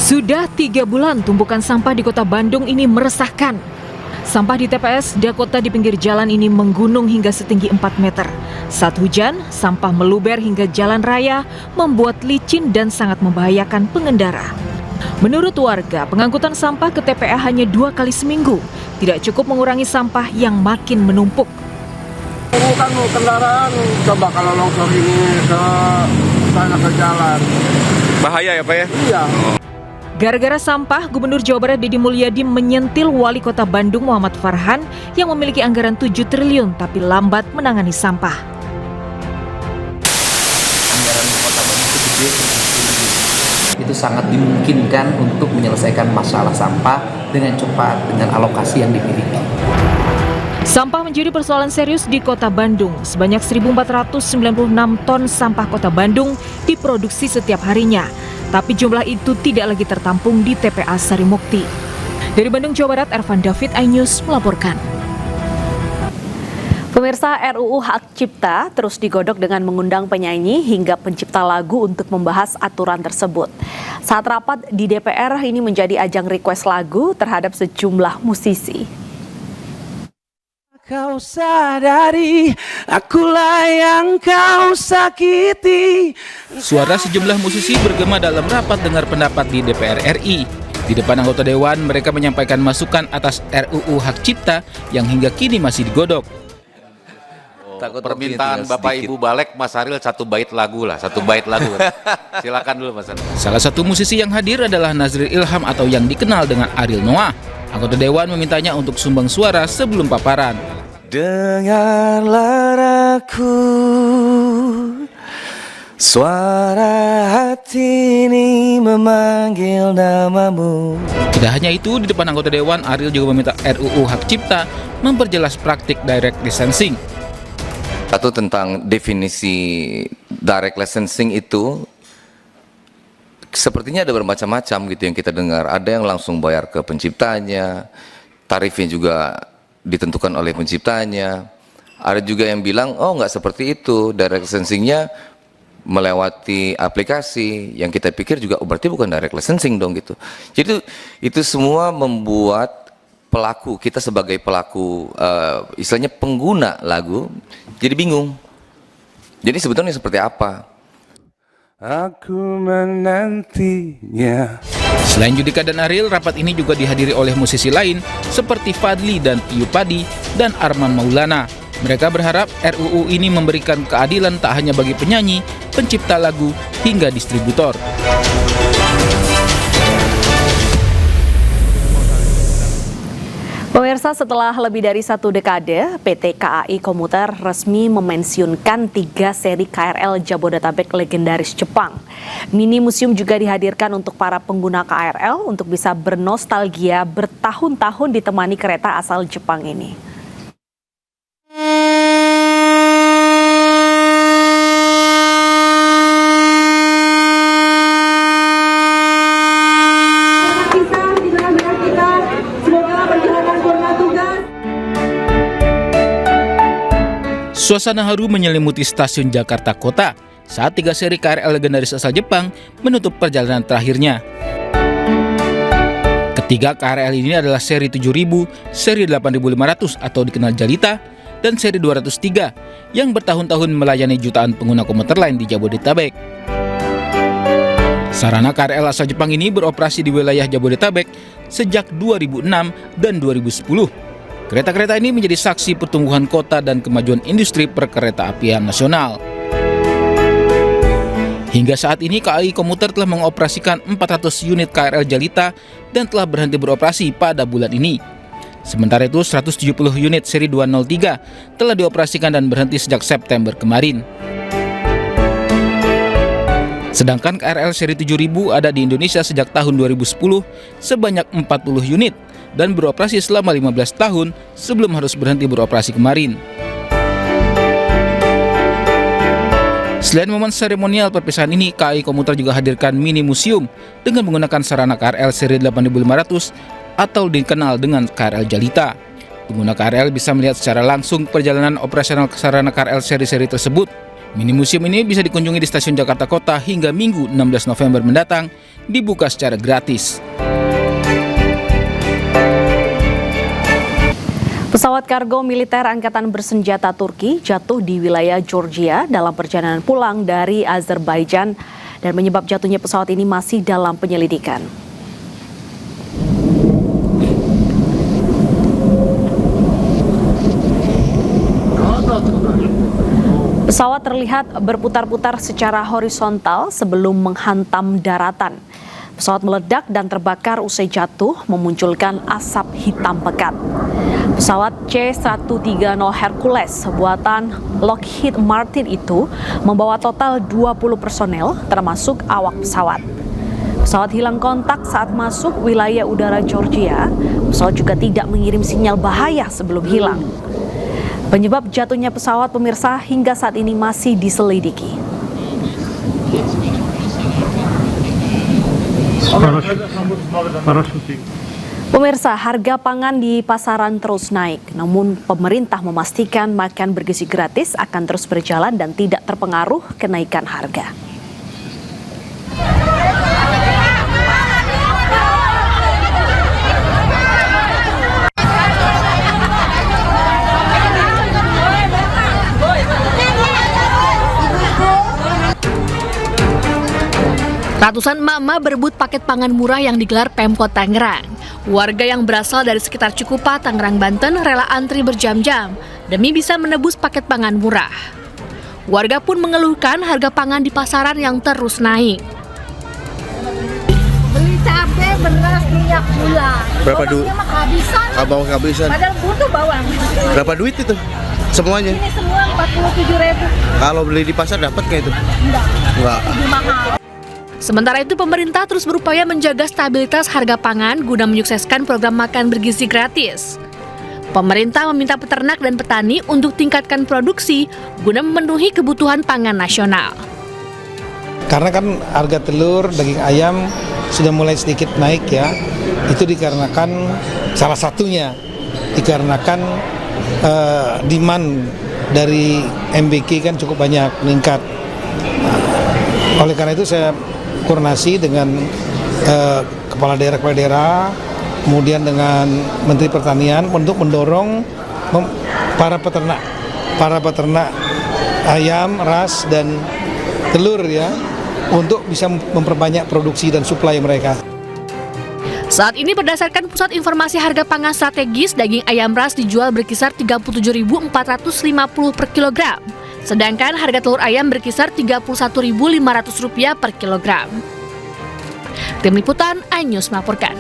Sudah 3 bulan tumpukan sampah di kota Bandung ini meresahkan. Sampah di TPS Dakota di pinggir jalan ini menggunung hingga setinggi 4 meter. Saat hujan, sampah meluber hingga jalan raya, membuat licin dan sangat membahayakan pengendara. Menurut warga, pengangkutan sampah ke TPA hanya 2 kali seminggu. Tidak cukup mengurangi sampah yang makin menumpuk. Ini kan kendaraan, coba kalau longsor ini ke sana ke jalan. Bahaya ya Pak ya? Iya. Gara-gara sampah, Gubernur Jawa Barat Deddy Mulyadi menyentil Wali Kota Bandung Muhammad Farhan yang memiliki anggaran 7 triliun tapi lambat menangani sampah. Itu sangat dimungkinkan untuk menyelesaikan masalah sampah dengan cepat dengan alokasi yang dimiliki. Sampah menjadi persoalan serius di Kota Bandung. Sebanyak 1.496 ton sampah Kota Bandung diproduksi setiap harinya. Tapi jumlah itu tidak lagi tertampung di TPA Sarimukti. Dari Bandung, Jawa Barat, Ervan David, iNews melaporkan. Pemirsa, RUU Hak Cipta terus digodok dengan mengundang penyanyi hingga pencipta lagu untuk membahas aturan tersebut. Saat rapat di DPR ini menjadi ajang request lagu terhadap sejumlah musisi. Kau sadari, akulah yang kau sakiti. Suara sejumlah musisi bergema dalam rapat dengar pendapat di DPR RI. Di depan anggota Dewan, mereka menyampaikan masukan atas RUU Hak Cipta yang hingga kini masih digodok. Permintaan Bapak Ibu balik Mas Ariel satu bait lagu. Silakan dulu Mas Ariel. Salah satu musisi yang hadir adalah Nazril Ilham atau yang dikenal dengan Ariel Noah. Anggota Dewan memintanya untuk sumbang suara sebelum paparan. Dengarlah aku, suara hati ini memanggil namamu. Tidak hanya itu, di depan anggota Dewan, Ariel juga meminta RUU Hak Cipta memperjelas praktik direct licensing. Satu tentang definisi direct licensing itu sepertinya ada bermacam-macam gitu yang kita dengar. Ada yang langsung bayar ke penciptanya, tarifnya juga ditentukan oleh penciptanya. Ada juga yang bilang, oh nggak seperti itu, direct licensingnya melewati aplikasi, yang kita pikir juga berarti bukan direct licensing dong gitu. Jadi itu semua membuat pelaku, kita sebagai pelaku istilahnya pengguna lagu jadi bingung. Jadi sebetulnya seperti apa? Aku menantinya. Selain Judika dan Ariel, rapat ini juga dihadiri oleh musisi lain seperti Fadli dan Iyu Padi dan Arman Maulana. Mereka berharap RUU ini memberikan keadilan tak hanya bagi penyanyi, pencipta lagu, hingga distributor. Pemirsa, setelah lebih dari 1 dekade, PT KAI Komuter resmi memensiunkan 3 seri KRL Jabodetabek legendaris Jepang. Mini museum juga dihadirkan untuk para pengguna KRL untuk bisa bernostalgia bertahun-tahun ditemani kereta asal Jepang ini. Suasana haru menyelimuti stasiun Jakarta Kota saat 3 seri KRL legendaris asal Jepang menutup perjalanan terakhirnya. Ketiga KRL ini adalah seri 7000, seri 8500 atau dikenal Jalita, dan seri 203 yang bertahun-tahun melayani jutaan pengguna komuter lain di Jabodetabek. Sarana KRL asal Jepang ini beroperasi di wilayah Jabodetabek sejak 2006 dan 2010. Kereta-kereta ini menjadi saksi pertumbuhan kota dan kemajuan industri perkereta-apian nasional. Hingga saat ini KAI Komuter telah mengoperasikan 400 unit KRL Jalita dan telah berhenti beroperasi pada bulan ini. Sementara itu 170 unit seri 203 telah dioperasikan dan berhenti sejak September kemarin. Sedangkan KRL seri 7000 ada di Indonesia sejak tahun 2010 sebanyak 40 unit dan beroperasi selama 15 tahun sebelum harus berhenti beroperasi kemarin. Selain momen seremonial perpisahan ini, KAI Komuter juga hadirkan mini museum dengan menggunakan sarana KRL seri 8500 atau dikenal dengan KRL Jalita. Pengguna KRL bisa melihat secara langsung perjalanan operasional sarana KRL seri-seri tersebut. Mini museum ini bisa dikunjungi di Stasiun Jakarta Kota hingga Minggu 16 November mendatang, dibuka secara gratis. Pesawat kargo militer Angkatan Bersenjata Turki jatuh di wilayah Georgia dalam perjalanan pulang dari Azerbaijan dan penyebab jatuhnya pesawat ini masih dalam penyelidikan. Pesawat terlihat berputar-putar secara horizontal sebelum menghantam daratan. Pesawat meledak dan terbakar usai jatuh, memunculkan asap hitam pekat. Pesawat C-130 Hercules buatan Lockheed Martin itu membawa total 20 personel, termasuk awak pesawat. Pesawat hilang kontak saat masuk wilayah udara Georgia. Pesawat juga tidak mengirim sinyal bahaya sebelum hilang. Penyebab jatuhnya pesawat, pemirsa, hingga saat ini masih diselidiki. Pemirsa, harga pangan di pasaran terus naik, namun pemerintah memastikan makan bergizi gratis akan terus berjalan dan tidak terpengaruh kenaikan harga. Ratusan emak-emak berebut paket pangan murah yang digelar Pemkot Tangerang. Warga yang berasal dari sekitar Cikupa, Tangerang, Banten rela antri berjam-jam demi bisa menebus paket pangan murah. Warga pun mengeluhkan harga pangan di pasaran yang terus naik. Beli cabai, beras, minyak gula. Berapa duit? Kehabisan. Abang kehabisan. Padahal butuh bawang. Berapa duit itu? Semuanya? Ini semua 47.000. Kalau beli di pasar dapat kayak itu? Enggak. Lebih mahal. Sementara itu, pemerintah terus berupaya menjaga stabilitas harga pangan guna menyukseskan program makan bergizi gratis. Pemerintah meminta peternak dan petani untuk tingkatkan produksi guna memenuhi kebutuhan pangan nasional. Karena kan harga telur, daging ayam sudah mulai sedikit naik ya. Itu dikarenakan salah satunya dikarenakan demand dari MBK kan cukup banyak meningkat. Oleh karena itu saya koordinasi dengan kepala daerah, kemudian dengan Menteri Pertanian untuk mendorong para peternak ayam, ras dan telur ya untuk bisa memperbanyak produksi dan suplai mereka. Saat ini berdasarkan Pusat Informasi Harga Pangan Strategis, daging ayam ras dijual berkisar Rp37.450 per kilogram. Sedangkan harga telur ayam berkisar Rp31.500 per kilogram. Tim Liputan iNews melaporkan.